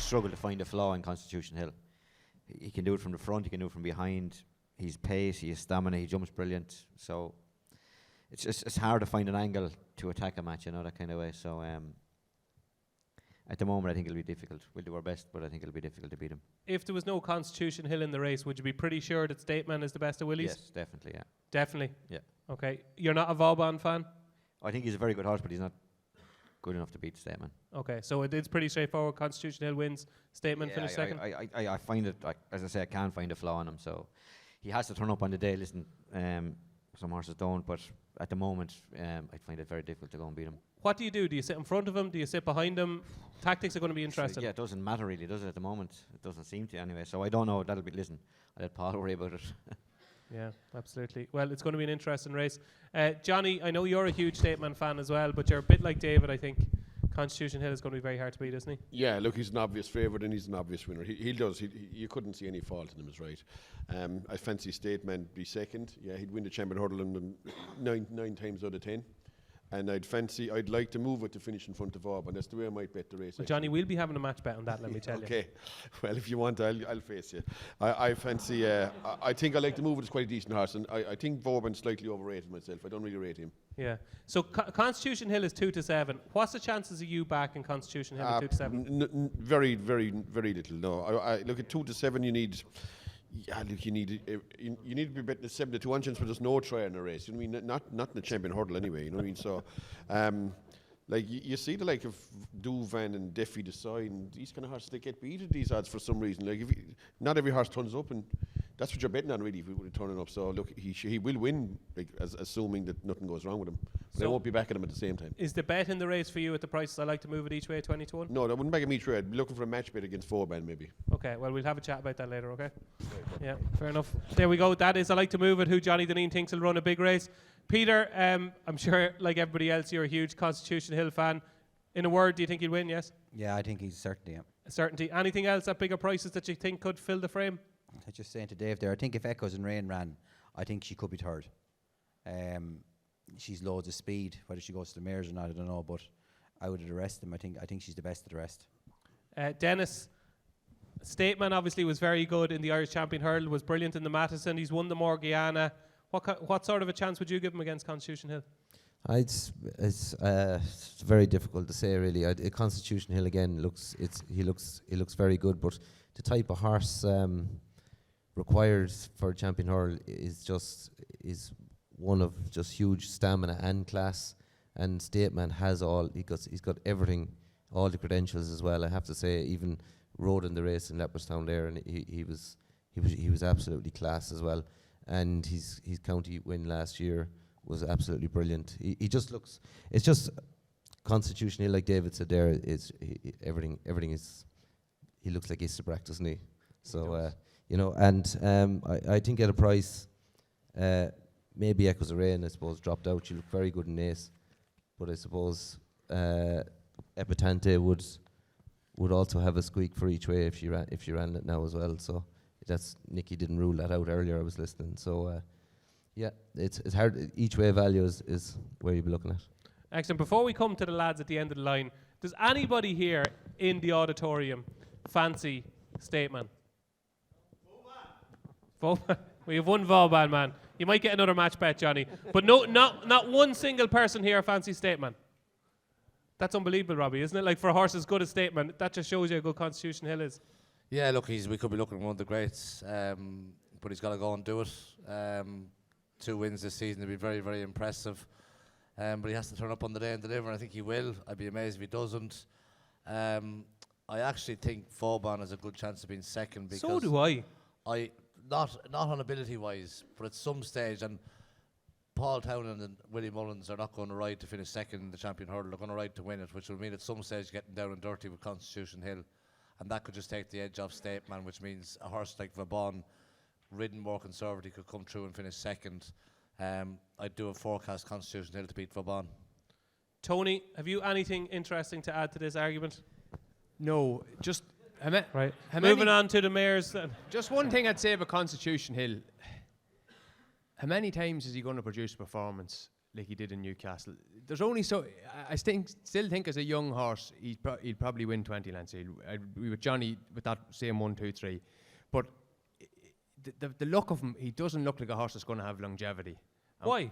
struggle to find a flaw in Constitution Hill. He can do it from the front, he can do it from behind. He's pace, he has stamina, he jumps brilliant. So it's hard to find an angle to attack a match, that kind of way. So at the moment, I think it'll be difficult. We'll do our best, but I think it'll be difficult to beat him. If there was no Constitution Hill in the race, would you be pretty sure that Stateman is the best of Willies? Yes, definitely, yeah. Definitely? Yeah. Okay. You're not a Vauban fan? I think he's a very good horse, but he's not good enough to beat Stateman. Okay, so it's pretty straightforward. Constitution Hill wins, Stateman finish second? I find it, as I say, I can't find a flaw in him, so he has to turn up on the day. Listen, some horses don't, but at the moment, I find it very difficult to go and beat him. What do you do? Do you sit in front of him? Do you sit behind him? Tactics are going to be interesting. Yeah, it doesn't matter really, does it, at the moment? It doesn't seem to anyway, so I don't know. I'll let Paul worry about it. Yeah, absolutely. Well, it's going to be an interesting race. Johnny, I know you're a huge Stateman fan as well, but you're a bit like David, I think. Constitution Hill is going to be very hard to beat, isn't he? Yeah, look, he's an obvious favourite and he's an obvious winner. You couldn't see any fault in him, is right. I fancy Stateman be second. Yeah, he'd win the Champion Hurdle in them nine times out of 10. And I'd like to move it to finish in front of Vauban. That's the way I might bet the race. Well, Johnny, we'll be having a match bet on that, let me tell you. Okay. Well, if you want, I'll face you. I fancy, I think I like to move it. It's quite a decent horse. And I think Vauban's slightly overrated myself. I don't really rate him. Yeah. So Constitution Hill is 2-7. What's the chances of you back in Constitution Hill at 2-7? Very, very, very little. No. I look at 2-7, you need... Yeah, look, you need to be betting at 7-2 on chance, but there's no try in a race. You know what I mean? Not in the Champion Hurdle anyway. You know what I mean? So, like you see the like of Duvan and Deffy Desai and these kind of horses, they get beat at these odds for some reason. Like not every horse turns up, and that's what you're betting on really if we would turn up. So look, he will win, like assuming that nothing goes wrong with him. But I won't be backing him at the same time. Is the bet in the race for you at the prices I like to move it each way 20-1? No, I wouldn't back him each way. I'd be looking for a match bet against Vauban maybe. Okay, well we'll have a chat about that later. Okay. Yeah, fair enough. There we go. That is I like to move it. Who Jonny Dineen thinks will run a big race. Peter, I'm sure like everybody else, you're a huge Constitution Hill fan. In a word, do you think he'll win? Yes. Yeah, I think he's certainly. Yeah. A certainty. Anything else at bigger prices that you think could fill the frame? I was just saying to Dave there, I think if Echoes and Rain ran, I think she could be third. She's loads of speed. Whether she goes to the mares or not, I don't know. But out of the rest of them, I think she's the best of the rest. Denis, Stateman obviously was very good in the Irish Champion Hurdle, was brilliant in the Matheson. He's won the Morgiana. What sort of a chance would you give him against Constitution Hill? It's very difficult to say really. Constitution Hill again he looks very good, but the type of horse required for Champion Hurdle is one of just huge stamina and class. And Stateman has he's got everything, all the credentials as well. I have to say, even rode in the race in Leopardstown there, and he was absolutely class as well. And his county win last year was absolutely brilliant. He just looks. It's just Constitution Hill, like David said there. Everything is. He looks like Istabrack, doesn't he? So I think at a price, maybe Echoes of Rain, I suppose, dropped out. She looked very good in Ace, but I suppose Epitante would also have a squeak for each way if she ran it now as well. So that's Nicky didn't rule that out earlier. I was listening. So yeah, it's hard. Each way value is where you'll be looking at. Excellent. Before we come to the lads at the end of the line, does anybody here in the auditorium fancy Stateman? Vauban. We have one Vauban man. You might get another match bet, Johnny. But not one single person here fancy Stateman. That's unbelievable, Robbie, isn't it? Like for a horse as good as Stateman, that just shows you how good Constitution Hill is. Yeah, look, we could be looking at one of the greats, but he's got to go and do it. 2 wins this season would be very, very impressive. But he has to turn up on the day and deliver, and I think he will. I'd be amazed if he doesn't. I actually think Vauban has a good chance of being second. Because so do I. Not on ability-wise, but at some stage, and Paul Townend and Willie Mullins are not going to ride to finish second in the Champion Hurdle. They're going to ride to win it, which will mean at some stage getting down and dirty with Constitution Hill. And that could just take the edge off Stateman, which means a horse like Vauban, ridden more conservative, could come through and finish second. I'd do a forecast Constitution Hill to beat Vauban. Tony, have you anything interesting to add to this argument? No, just... Right. Moving on to the mares. Just one thing I'd say about Constitution Hill. How many times is he going to produce a performance? like he did in Newcastle. There's only so I still think as a young horse he'll probably win 20 lengths. I'd agree with Johnny with that same 1, 2, 3, but the look of him, he doesn't look like a horse that's going to have longevity. Why?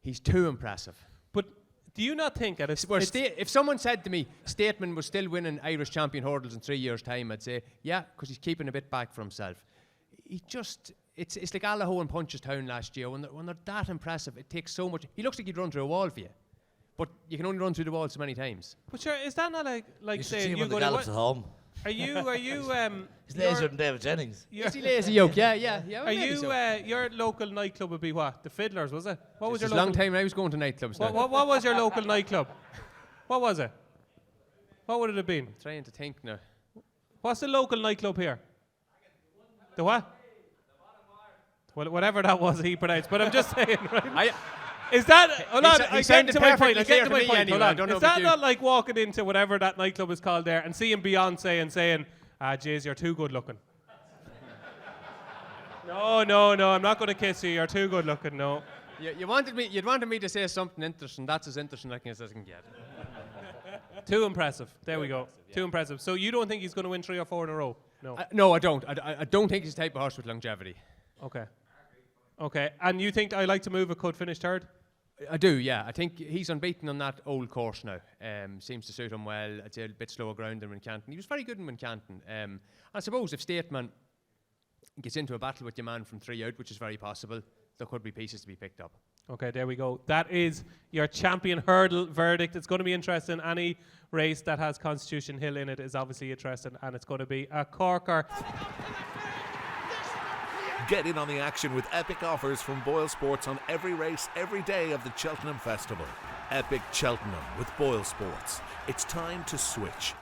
He's too impressive. But do you not think at If someone said to me Stateman was still winning Irish champion hurdles in 3 years' time, I'd say yeah, because he's keeping a bit back for himself. He just it's like Allaho and Punchestown last year when they're that impressive. It takes so much. He looks like he'd run through a wall for you, but you can only run through the wall so many times. But sure, is that not like You should see saying him you on the go to gallops at home. Are you He's lazier than David Jennings. Is he lazy yoke? Yeah. Are you your local nightclub would be what? The Fiddlers, was it? What was It your was a long local time I was going to nightclubs. now. what was your local nightclub? What was it? What would it have been? Trying to think now. What's the local nightclub here? The what? Well, whatever that was he pronounced, but I'm just saying, right? Is that, hold on, he I sounded get to my point, perfectly I clear get to to my me point, anyway, hold I on. don't know Is about that you. not like walking into whatever that nightclub is called there and seeing Beyonce and saying, Jays, you're too good looking? No, I'm not going to kiss you, you're too good looking, no. You'd wanted me to say something interesting. That's as interesting as I can get. Too impressive, there we go. Too impressive. So you don't think he's going to win 3 or 4 in a row? No. No, I don't. I don't think he's the type of horse with longevity. Okay, and you think I like to move, it could finish third? I do, yeah. I think he's unbeaten on that old course now. Seems to suit him well. I'd say a bit slower ground than Wincanton. He was very good in Wincanton. I suppose if Stateman gets into a battle with your man from 3 out, which is very possible, there could be pieces to be picked up. Okay, there we go. That is your champion hurdle verdict. It's going to be interesting. Any race that has Constitution Hill in it is obviously interesting, and it's going to be a corker. Get in on the action with epic offers from Boyle Sports on every race, every day of the Cheltenham Festival. Epic Cheltenham with Boyle Sports. It's time to switch.